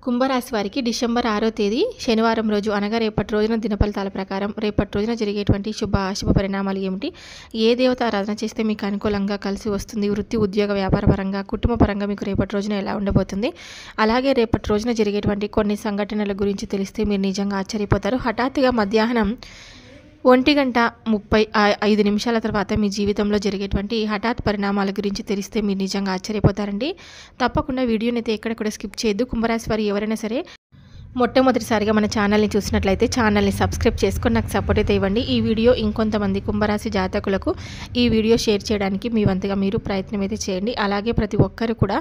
కుంభరాశి వారికి డిసెంబర్ 6వ తేదీ శనివారం రోజు అనగా రేపటి రోజున దినఫలితాల ప్రకారం రేపటి రోజున జరిగేటువంటి అశుభ పరిణామాలు ఏమిటి, ఏ దేవత ఆరాధన చేస్తే మీకు అనుకూలంగా కలిసి వస్తుంది, వృత్తి ఉద్యోగ వ్యాపార పరంగా కుటుంబ పరంగా మీకు రేపటి రోజున ఎలా ఉండబోతుంది, అలాగే రేపటి రోజున జరిగేటువంటి కొన్ని సంఘటనల గురించి తెలిస్తే మీరు నిజంగా ఆశ్చర్యపోతారు. హఠాత్తుగా మధ్యాహ్నం 1:35 తర్వాత మీ జీవితంలో జరిగేటువంటి హఠాత్ పరిణామాల గురించి తెలిస్తే మీరు నిజంగా ఆశ్చర్యపోతారండి. తప్పకుండా వీడియోని అయితే ఎక్కడ కూడా స్కిప్ చేయొద్దు. కుంభరాశి వారు ఎవరైనా సరే మొట్టమొదటిసారిగా మన ఛానల్ని చూసినట్లయితే ఛానల్ని సబ్స్క్రైబ్ చేసుకొని నాకు సపోర్ట్ అయితే ఇవ్వండి. ఈ వీడియో ఇంకొంతమంది కుంభరాశి జాతకులకు ఈ వీడియో షేర్ చేయడానికి మీ వంతుగా మీరు ప్రయత్నం అయితే చేయండి. అలాగే ప్రతి ఒక్కరు కూడా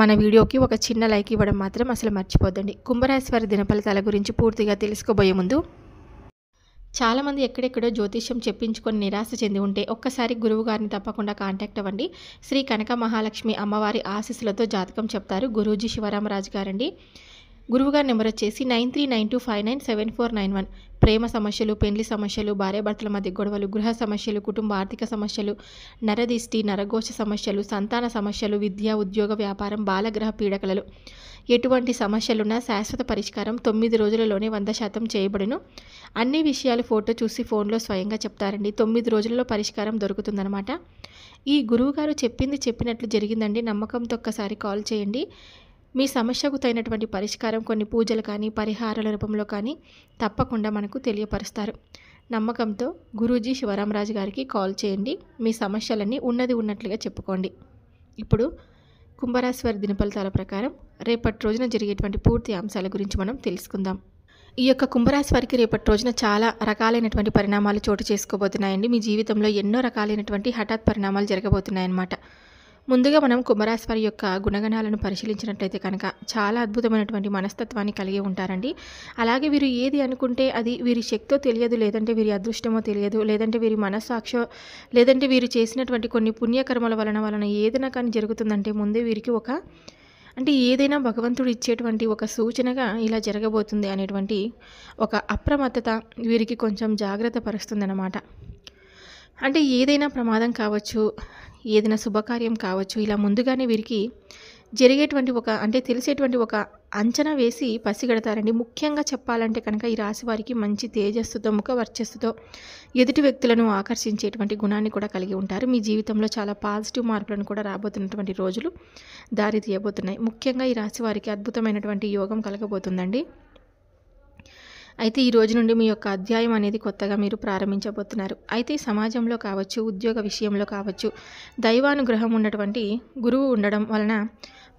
మన వీడియోకి ఒక చిన్న లైక్ ఇవ్వడం మాత్రం అసలు మర్చిపోద్దండి. కుంభరాశి వారి దినఫలితాల గురించి పూర్తిగా తెలుసుకోబోయే ముందు చాలామంది ఎక్కడెక్కడో జ్యోతిష్యం చెప్పించుకొని నిరాశ చెంది ఉంటే ఒక్కసారి గురువు గారిని తప్పకుండా కాంటాక్ట్ అవ్వండి. శ్రీ కనక మహాలక్ష్మి అమ్మవారి ఆశీస్సులతో జాతకం చెప్తారు గురూజీ శివరామరాజు గారండి. గురువుగారి నెంబర్ వచ్చేసి 9392597491. ప్రేమ సమస్యలు, పెళ్లి సమస్యలు, భార్యాభర్తల మధ్య గొడవలు, గృహ సమస్యలు, కుటుంబ ఆర్థిక సమస్యలు, నరదిష్టి, నరఘోష సమస్యలు, సంతాన సమస్యలు, విద్య, ఉద్యోగ, వ్యాపారం, బాలగ్రహ పీడకలలు, ఎటువంటి సమస్యలున్నా శాశ్వత పరిష్కారం 9 రోజులలోనే 100% చేయబడును. అన్ని విషయాలు ఫోటో చూసి ఫోన్లో స్వయంగా చెప్తారండి. 9 రోజులలో పరిష్కారం దొరుకుతుందన్నమాట. ఈ గురువుగారు చెప్పింది చెప్పినట్లు జరిగిందండి. నమ్మకంతో ఒక్కసారి కాల్ చేయండి. మీ సమస్యకు తగినటువంటి పరిష్కారం కొన్ని పూజలు కానీ పరిహారాల రూపంలో కానీ తప్పకుండా మనకు తెలియపరుస్తారు. నమ్మకంతో గురూజీ శివరామరాజు గారికి కాల్ చేయండి. మీ సమస్యలన్నీ ఉన్నది ఉన్నట్లుగా చెప్పుకోండి. ఇప్పుడు కుంభరాశి వారి దినఫలితాల ప్రకారం రేపటి రోజున జరిగేటువంటి పూర్తి అంశాల గురించి మనం తెలుసుకుందాం. ఈ యొక్క కుంభరాశి వారికి రేపటి రోజున చాలా రకాలైనటువంటి పరిణామాలు చోటు చేసుకోబోతున్నాయండి. మీ జీవితంలో ఎన్నో రకాలైనటువంటి హఠాత్ పరిణామాలు జరగబోతున్నాయన్నమాట. ముందుగా మనం కుంభరాశి వారి యొక్క గుణగణాలను పరిశీలించినట్లయితే కనుక చాలా అద్భుతమైనటువంటి మనస్తత్వాన్ని కలిగి ఉంటారండి. అలాగే వీరు ఏది అనుకుంటే అది వీరి శక్తో తెలియదు, లేదంటే వీరి అదృష్టమో తెలియదు, లేదంటే వీరి మనస్సాక్షో, లేదంటే వీరు చేసినటువంటి కొన్ని పుణ్యకర్మల వలన ఏదైనా కానీ జరుగుతుందంటే ముందే వీరికి ఏదైనా భగవంతుడు ఇచ్చేటువంటి ఒక సూచనగా ఇలా జరగబోతుంది అనేటువంటి ఒక అప్రమత్తత వీరికి కొంచెం జాగ్రత్త పరుస్తుందన్నమాట. ఏదైనా ప్రమాదం కావచ్చు, ఏదైనా శుభకార్యం కావచ్చు, ఇలా ముందుగానే వీరికి జరిగేటువంటి తెలిసేటువంటి ఒక అంచనా వేసి పసిగడతారండి. ముఖ్యంగా చెప్పాలంటే కనుక ఈ రాశి వారికి మంచి తేజస్సుతో, ముఖ వర్చస్సుతో ఎదుటి వ్యక్తులను ఆకర్షించేటువంటి గుణాన్ని కూడా కలిగి ఉంటారు. మీ జీవితంలో చాలా పాజిటివ్ మార్పులను కూడా రాబోతున్నటువంటి రోజులు దారి తీయబోతున్నాయి. ముఖ్యంగా ఈ రాశి వారికి అద్భుతమైనటువంటి యోగం కలగబోతుందండి. అయితే ఈ రోజు నుండి మీ యొక్క అధ్యాయం అనేది కొత్తగా మీరు ప్రారంభించబోతున్నారు. అయితే సమాజంలో కావచ్చు, ఉద్యోగ విషయంలో కావచ్చు, దైవానుగ్రహం ఉన్నటువంటి గురువు ఉండడం వలన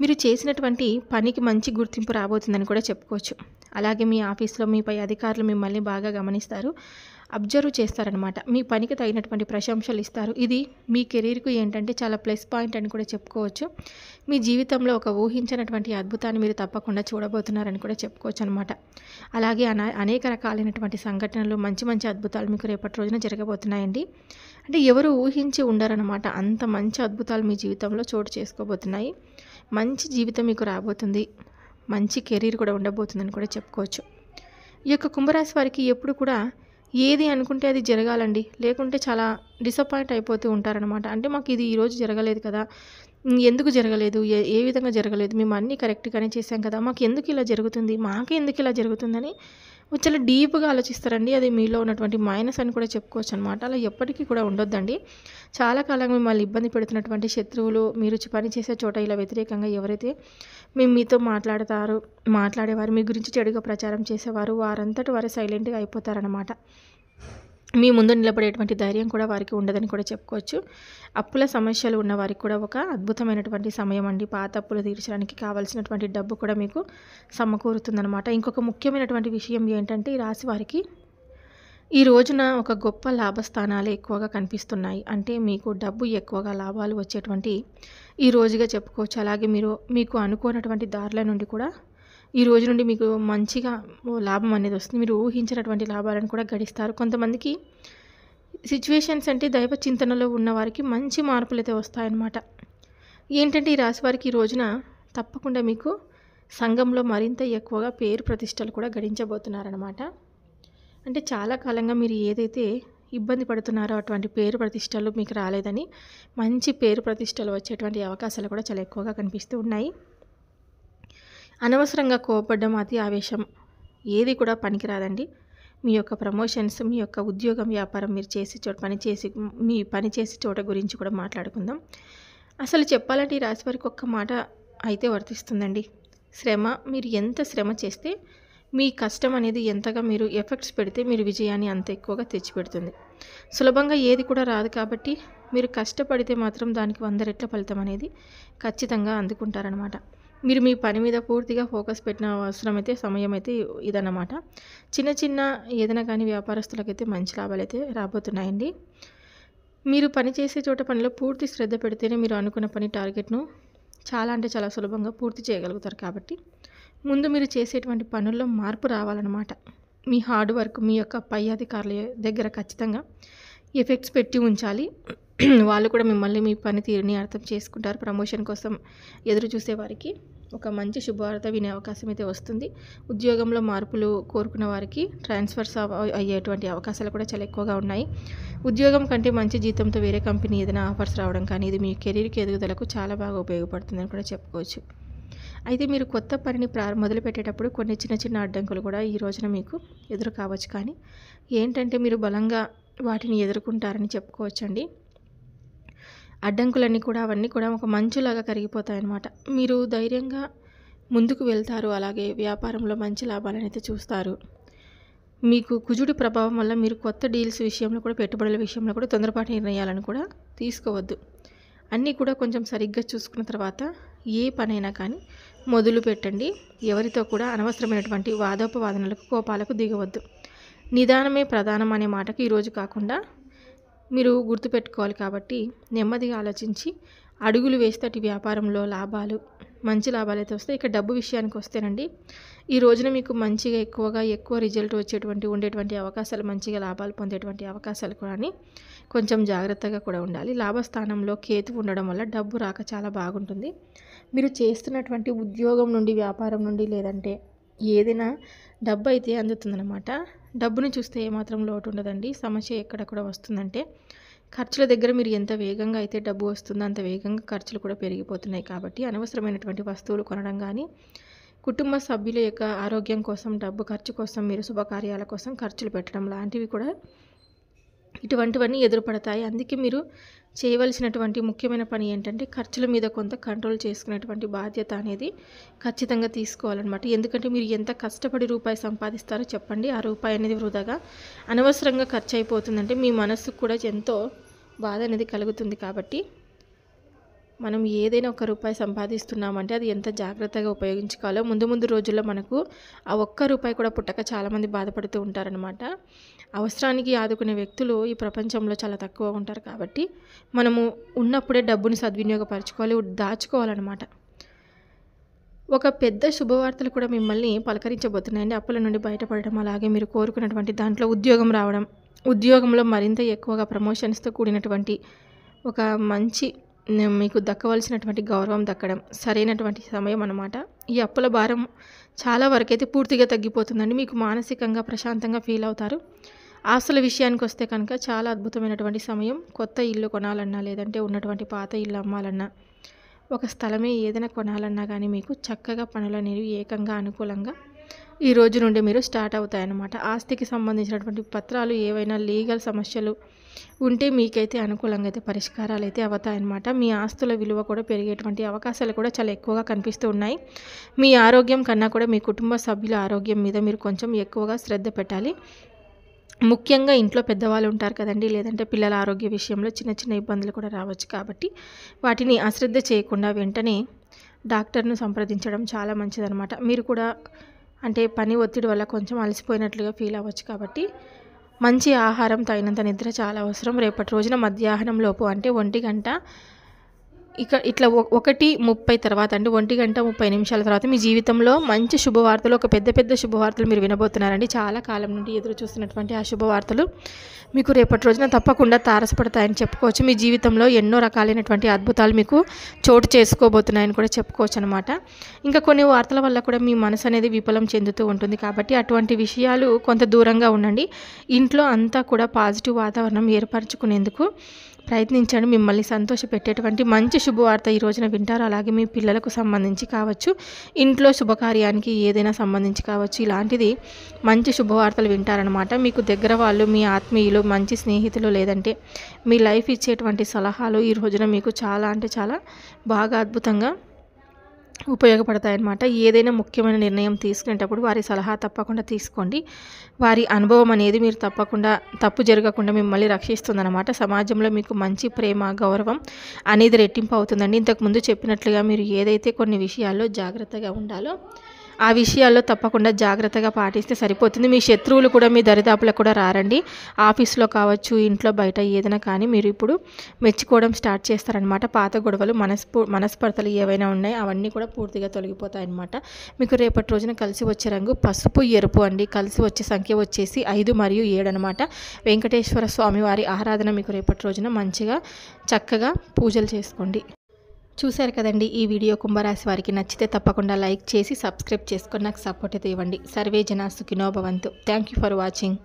మీరు చేసినటువంటి పనికి మంచి గుర్తింపు రాబోతుందని కూడా చెప్పుకోవచ్చు. అలాగే మీ ఆఫీస్లో మీపై అధికారులు మిమ్మల్ని బాగా గమనిస్తారు, అబ్జర్వ్ చేస్తారనమాట. మీ పనికి తగినటువంటి ప్రశంసలు ఇస్తారు. ఇది మీ కెరీర్కు చాలా ప్లస్ పాయింట్ అని కూడా చెప్పుకోవచ్చు. మీ జీవితంలో ఒక ఊహించినటువంటి అద్భుతాన్ని మీరు తప్పకుండా చూడబోతున్నారని కూడా చెప్పుకోవచ్చు అనమాట. అలాగే అనేక రకాలైనటువంటి సంఘటనలు, మంచి అద్భుతాలు మీకు రేపటి రోజున జరగబోతున్నాయండి. ఎవరు ఊహించి ఉండరనమాట. అంత మంచి అద్భుతాలు మీ జీవితంలో చోటు చేసుకోబోతున్నాయి. మంచి జీవితం మీకు రాబోతుంది. మంచి కెరీర్ కూడా ఉండబోతుందని కూడా చెప్పుకోవచ్చు. ఈ యొక్క కుంభరాశి వారికి ఎప్పుడు కూడా ఏది అనుకుంటే అది జరగాలండి, లేకుంటే చాలా డిసప్పాయింట్ అయిపోతూ ఉంటారనమాట. మాకు ఇది ఈరోజు జరగలేదు కదా, ఎందుకు జరగలేదు, ఏ విధంగా జరగలేదు, మేము అన్నీ కరెక్ట్గానే చేసాం కదా, మాకు ఎందుకు ఇలా జరుగుతుంది, మాకే ఎందుకు ఇలా జరుగుతుందని చాలా డీప్గా ఆలోచిస్తారండి. అది మీలో ఉన్నటువంటి మైనస్ అని కూడా చెప్పుకోవచ్చు అనమాట. అలా ఎప్పటికీ కూడా ఉండొద్దండి. చాలా కాలంగా మిమ్మల్ని ఇబ్బంది పెడుతున్నటువంటి శత్రువులు, మీరు పనిచేసే చోట ఇలా వ్యతిరేకంగా ఎవరైతే మీతో మాట్లాడేవారు, మీ గురించి చెడుగా ప్రచారం చేసేవారు, వారంతటి వారే సైలెంట్గా అయిపోతారనమాట. మీ ముందు నిలబడేటువంటి ధైర్యం కూడా వారికి ఉండదని కూడా చెప్పుకోవచ్చు. అప్పుల సమస్యలు ఉన్న వారికి కూడా ఒక అద్భుతమైనటువంటి సమయం అండి. పాత అప్పులు తీర్చడానికి కావాల్సినటువంటి డబ్బు కూడా మీకు సమకూరుతుందనమాట. ఇంకొక ముఖ్యమైనటువంటి విషయం ఏంటంటే ఈ రాశి వారికి ఈ రోజున ఒక గొప్ప లాభస్థానాలు ఎక్కువగా కనిపిస్తున్నాయి. మీకు డబ్బు ఎక్కువగా లాభాలు వచ్చేటువంటి ఈ రోజుగా చెప్పుకోవచ్చు. అలాగే మీకు అనుకోనటువంటి దారుల నుండి కూడా ఈ రోజు నుండి మీకు మంచిగా లాభం అనేది వస్తుంది. మీరు ఊహించినటువంటి లాభాలను కూడా గడిస్తారు. కొంతమందికి సిచ్యువేషన్స్ దైవ చింతనలో ఉన్న వారికి మంచి మార్పులు అయితే వస్తాయన్నమాట. ఈ రాశి వారికి ఈ రోజున తప్పకుండా మీకు సంఘంలో మరింత ఎక్కువగా పేరు ప్రతిష్టలు కూడా గడించబోతున్నారనమాట. చాలా కాలంగా మీరు ఏదైతే ఇబ్బంది పడుతున్నారో అటువంటి పేరు ప్రతిష్టలు మీకు రాలేదని మంచి పేరు ప్రతిష్టలు వచ్చేటువంటి అవకాశాలు కూడా చాలా ఎక్కువగా కనిపిస్తూ ఉన్నాయి. అనవసరంగా కోపపడడం, అతి ఆవేశం ఏది కూడా పనికిరాదండి. మీ యొక్క ప్రమోషన్స్, మీ యొక్క ఉద్యోగం, వ్యాపారం మీరు చేసే చోట మీ పని చేసే చోట గురించి కూడా మాట్లాడుకుందాం. అసలు చెప్పాలంటే ఈ రాశి వారికి ఒక్క మాట అయితే వర్తిస్తుందండి. శ్రమ, మీరు ఎంత శ్రమ చేస్తే మీ కష్టం అనేది ఎంతగా మీరు ఎఫెక్ట్స్ పెడితే మీరు విజయాన్ని అంత ఎక్కువగా తెచ్చిపెడుతుంది. సులభంగా ఏది కూడా రాదు కాబట్టి మీరు కష్టపడితే మాత్రం దానికి 100 రెట్ల ఫలితం అనేది ఖచ్చితంగా అందుకుంటారనమాట. మీరు మీ పని మీద పూర్తిగా ఫోకస్ పెట్టిన సమయం అయితే ఇదన్నమాట. చిన్న ఏదైనా కానీ వ్యాపారస్తులకైతే మంచి లాభాలైతే రాబోతున్నాయండి. మీరు పని చేసే చోట పనిలో పూర్తి శ్రద్ధ పెడితేనే మీరు అనుకున్న పని టార్గెట్ను చాలా అంటే చాలా సులభంగా పూర్తి చేయగలుగుతారు. కాబట్టి ముందు మీరు చేసేటువంటి పనుల్లో మార్పు రావాలన్నమాట. మీ హార్డ్ వర్క్ మీ యొక్క పై అధికారుల దగ్గర ఖచ్చితంగా ఎఫెక్ట్స్ పెట్టి ఉంచాలి. వాళ్ళు కూడా మిమ్మల్ని, మీ పనితీరుని అర్థం చేసుకుంటారు. ప్రమోషన్ కోసం ఎదురు చూసే వారికి ఒక మంచి శుభవార్త వినే అవకాశం అయితే వస్తుంది. ఉద్యోగంలో మార్పులు కోరుకున్న వారికి ట్రాన్స్ఫర్స్ అయ్యేటువంటి అవకాశాలు కూడా చాలా ఎక్కువగా ఉన్నాయి. ఉద్యోగం కంటే మంచి జీతంతో వేరే కంపెనీ ఏదైనా ఆఫర్స్ రావడం కానీ ఇది మీ కెరీర్కి ఎదుగుదలకు చాలా బాగా ఉపయోగపడుతుందని కూడా చెప్పుకోవచ్చు. అయితే మీరు కొత్త పనిని మొదలుపెట్టేటప్పుడు కొన్ని చిన్న అడ్డంకులు కూడా ఈ రోజున మీకు ఎదురు కావచ్చు. కానీ ఏంటంటే మీరు బలంగా వాటిని ఎదుర్కొంటారని చెప్పుకోవచ్చండి. అడ్డంకులన్నీ కూడా అవన్నీ కూడా ఒక మంచులాగా కరిగిపోతాయన్నమాట. మీరు ధైర్యంగా ముందుకు వెళ్తారు. అలాగే వ్యాపారంలో మంచి లాభాలను అయితే చూస్తారు. మీకు కుజుడి ప్రభావం వల్ల మీరు కొత్త డీల్స్ విషయంలో కూడా, పెట్టుబడుల విషయంలో కూడా తొందరపాటు నిర్ణయాలను కూడా తీసుకోవద్దు. అన్నీ కూడా కొంచెం సరిగ్గా చూసుకున్న తర్వాత ఏ పనైనా కానీ మొదలు పెట్టండి. ఎవరితో కూడా అనవసరమైనటువంటి వాదోపవాదనలకు, కోపాలకు దిగవద్దు. నిదానమే ప్రధానం అనే మాటకు ఈరోజు కాకుండా మీరు గుర్తుపెట్టుకోవాలి. కాబట్టి నెమ్మదిగా ఆలోచించి అడుగులు వేస్తే అటు వ్యాపారంలో మంచి లాభాలు అయితే వస్తాయి. ఇక డబ్బు విషయానికి వస్తేనండి, ఈ రోజున మీకు మంచిగా ఎక్కువ రిజల్ట్ ఉండేటువంటి అవకాశాలు, మంచిగా లాభాలు పొందేటువంటి అవకాశాలు కూడా కొంచెం జాగ్రత్తగా కూడా ఉండాలి. లాభస్థానంలో కేతు ఉండడం వల్ల డబ్బు రాక చాలా బాగుంటుంది. మీరు చేస్తున్నటువంటి ఉద్యోగం నుండి, వ్యాపారం నుండి, లేదంటే ఏదైనా డబ్బు అయితే అందుతుందన్నమాట. డబ్బుని చూస్తే ఏమాత్రం లోటు ఉండదండి. సమస్య ఎక్కడ కూడా వస్తుందంటే ఖర్చుల దగ్గర మీరు ఎంత వేగంగా అయితే డబ్బు వస్తుందో అంత వేగంగా ఖర్చులు కూడా పెరిగిపోతున్నాయి. కాబట్టి అనవసరమైనటువంటి వస్తువులు కొనడం కానీ, కుటుంబ సభ్యుల యొక్క ఆరోగ్యం కోసం, డబ్బు ఖర్చు కోసం, మీరు శుభకార్యాల కోసం ఖర్చులు పెట్టడం లాంటివి కూడా ఇటువంటివన్నీ ఎదురుపడతాయి. అందుకే మీరు చేయవలసినటువంటి ముఖ్యమైన పని ఏంటంటే ఖర్చుల మీద కొంత కంట్రోల్ చేసుకునేటువంటి బాధ్యత అనేది ఖచ్చితంగా తీసుకోవాలన్నమాట. ఎందుకంటే మీరు ఎంత కష్టపడి రూపాయి సంపాదిస్తారో చెప్పండి, ఆ రూపాయి అనేది వృధాగా అనవసరంగా ఖర్చు అయిపోతుందంటే మీ మనసుకు కూడా ఎంతో బాధ అనేది కలుగుతుంది. కాబట్టి మనం ఏదైనా ఒక రూపాయి సంపాదిస్తున్నామంటే అది ఎంత జాగ్రత్తగా ఉపయోగించుకోవాలో ముందు రోజుల్లో మనకు ఆ ఒక్క రూపాయి కూడా పుట్టక చాలామంది బాధపడుతూ ఉంటారనమాట. అవసరానికి ఆదుకునే వ్యక్తులు ఈ ప్రపంచంలో చాలా తక్కువ ఉంటారు. కాబట్టి మనము ఉన్నప్పుడే డబ్బుని సద్వినియోగపరచుకోవాలి, దాచుకోవాలన్నమాట. ఒక పెద్ద శుభవార్తలు కూడా మిమ్మల్ని పలకరించబోతున్నాయండి. అప్పుల నుండి బయటపడడం, అలాగే మీరు కోరుకున్నటువంటి దాంట్లో ఉద్యోగం రావడం, ఉద్యోగంలో మరింత ఎక్కువగా ప్రమోషన్స్తో కూడినటువంటి ఒక మంచి మీకు దక్కవలసినటువంటి గౌరవం దక్కడం, సరైనటువంటి సమయం అన్నమాట. ఈ అప్పుల భారం చాలా వరకైతే పూర్తిగా తగ్గిపోతుందండి. మీకు మానసికంగా ప్రశాంతంగా ఫీల్ అవుతారు. ఆస్తుల విషయానికి వస్తే కనుక చాలా అద్భుతమైనటువంటి సమయం. కొత్త ఇల్లు కొనాలన్నా, లేదంటే ఉన్నటువంటి పాత ఇల్లు అమ్మాలన్నా, ఒక స్థలమే ఏదైనా కొనాలన్నా కానీ మీకు చక్కగా పనులు అనేవి ఏకంగా అనుకూలంగా ఈ రోజు నుండి మీరు స్టార్ట్ అవుతాయన్నమాట. ఆస్తికి సంబంధించినటువంటి పత్రాలు ఏవైనా లీగల్ సమస్యలు ఉంటే మీకైతే అనుకూలంగా అయితే పరిష్కారాలు అయితే అవుతాయన్నమాట. మీ ఆస్తుల విలువ కూడా పెరిగేటువంటి అవకాశాలు కూడా చాలా ఎక్కువగా కనిపిస్తూ ఉన్నాయి. మీ ఆరోగ్యం కన్నా కూడా మీ కుటుంబ సభ్యుల ఆరోగ్యం మీద మీరు కొంచెం ఎక్కువగా శ్రద్ధ పెట్టాలి. ముఖ్యంగా ఇంట్లో పెద్దవాళ్ళు ఉంటారు కదండి, లేదంటే పిల్లల ఆరోగ్య విషయంలో చిన్న ఇబ్బందులు కూడా రావచ్చు. కాబట్టి వాటిని అశ్రద్ధ చేయకుండా వెంటనే డాక్టర్ను సంప్రదించడం చాలా మంచిదన్నమాట. మీరు కూడా అంటే పని ఒత్తిడి వల్ల కొంచెం అలసిపోయినట్లుగా ఫీల్ అవ్వచ్చు. కాబట్టి మంచి ఆహారం, తగినంత నిద్ర చాలా అవసరం. రేపటి రోజున మధ్యాహ్నం లోపు అంటే 1 గంట ఇట్లా 1:30 తర్వాత అంటే 1:30 తర్వాత మీ జీవితంలో మంచి శుభవార్తలు, ఒక పెద్ద శుభవార్తలు మీరు వినబోతున్నారండి. చాలా కాలం నుండి ఎదురు చూస్తున్నటువంటి ఆ శుభవార్తలు మీకు రేపటి రోజున తప్పకుండా తారసపడతాయని చెప్పుకోవచ్చు. మీ జీవితంలో ఎన్నో రకాలైనటువంటి అద్భుతాలు మీకు చోటు చేసుకోబోతున్నాయని కూడా చెప్పుకోవచ్చు అనమాట. ఇంకా కొన్ని వార్తల వల్ల కూడా మీ మనసు అనేది విఫలం చెందుతూ ఉంటుంది. కాబట్టి అటువంటి విషయాలు కొంత దూరంగా ఉండండి. ఇంట్లో అంతా కూడా పాజిటివ్ వాతావరణం ఏర్పరచుకునేందుకు ప్రయత్నించండి. మిమ్మల్ని సంతోషపెట్టేటువంటి మంచి శుభవార్త ఈ రోజున వింటారు. అలాగే మీ పిల్లలకు సంబంధించి కావచ్చు, ఇంట్లో శుభకార్యానికి ఏదైనా సంబంధించి కావచ్చు, ఇలాంటిది మంచి శుభవార్తలు వింటారనమాట. మీకు దగ్గర వాళ్ళు, మీ ఆత్మీయులు, మంచి స్నేహితులు, లేదంటే మీ లైఫ్ ఇచ్చేటువంటి సలహాలు ఈ రోజున మీకు చాలా అంటే చాలా బాగా అద్భుతంగా ఉపయోగపడతాయన్నమాట. ఏదైనా ముఖ్యమైన నిర్ణయం తీసుకునేటప్పుడు వారి సలహా తప్పకుండా తీసుకోండి. వారి అనుభవం అనేది మీరు తప్పకుండా తప్పు జరగకుండా మిమ్మల్ని రక్షిస్తుందన్నమాట. సమాజంలో మీకు మంచి ప్రేమ, గౌరవం అనేది రెట్టింపు అవుతుందండి. ఇంతకుముందు చెప్పినట్లుగా మీరు ఏదైతే కొన్ని విషయాల్లో జాగ్రత్తగా ఉండాలో ఆ విషయాల్లో తప్పకుండా జాగ్రత్తగా పాటిస్తే సరిపోతుంది. మీ శత్రువులు కూడా మీ దరిదాపులకు కూడా రారండి. ఆఫీస్లో కావచ్చు, ఇంట్లో బయట ఏదైనా కానీ మీరు ఇప్పుడు మెచ్చుకోవడం స్టార్ట్ చేస్తారనమాట. పాత గొడవలు, మనస్పర్ధలు ఏవైనా ఉన్నాయో అవన్నీ కూడా పూర్తిగా తొలగిపోతాయన్నమాట. మీకు రేపటి రోజున కలిసి వచ్చే రంగు పసుపు, ఎరుపు అండి. కలిసి వచ్చే సంఖ్య వచ్చేసి 5 మరియు 7 అనమాట. వెంకటేశ్వర స్వామి వారి ఆరాధన మీకు రేపటి రోజున మంచిగా చక్కగా పూజలు చేసుకోండి. చూశారు కదండి ఈ వీడియో. కుంభరాశి వారికి నచ్చితే తప్పకుండా లైక్ చేసి సబ్స్క్రైబ్ చేసుకొని నాకు సపోర్ట్ అయితే ఇవ్వండి. సర్వే జనా సుఖినో భవంతు. Thank you for watching.